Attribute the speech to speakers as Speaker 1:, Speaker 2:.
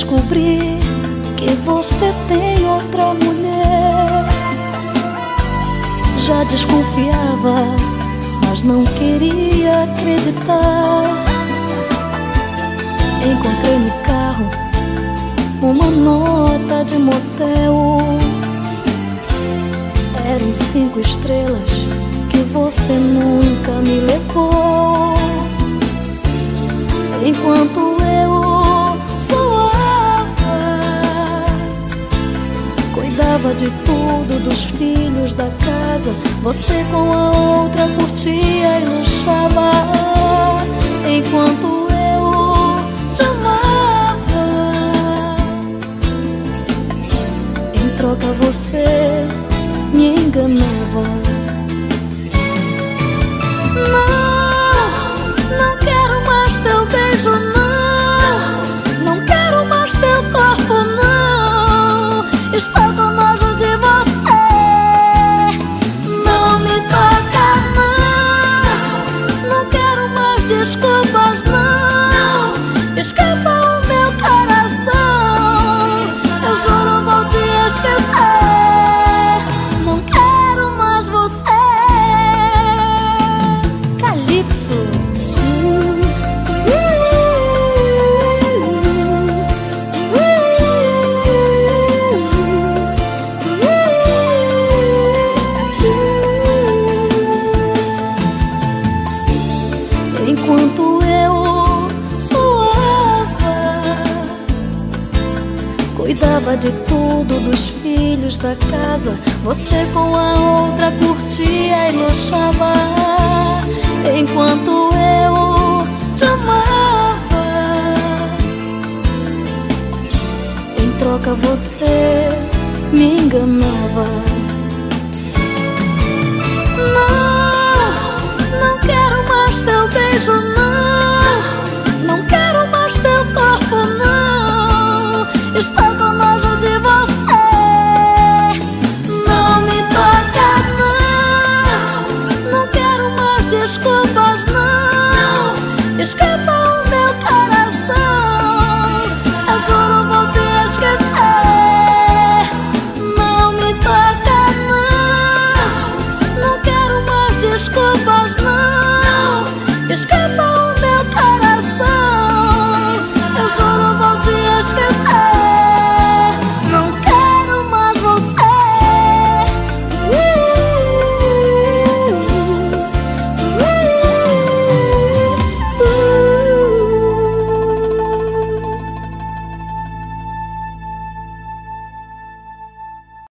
Speaker 1: descobri que você tem outra mulher. Já desconfiava, mas não queria acreditar. Encontrei no carro uma nota de motel. Eram 5 estrelas que você nunca me levou. Enquanto eu suava, cuidava de tudo, dos filhos, da casa, você com a outra curtia e luxava. Enquanto eu te amava, em troca você me enganava. Não, não quero mais teu beijo, não. Não quero mais teu corpo, não. Estou com nojo de você. Não me toca, não. Não quero mais desculpas, não. Esqueça o meu coração. Eu juro, vou te esquecer. Enquanto eu suava, cuidava de tudo, dos filhos, da casa, você com a outra curtia e luxava. Enquanto eu te amava, em troca você me enganava. Não quero mais teu beijo, não. Não quero mais teu corpo, não. Estou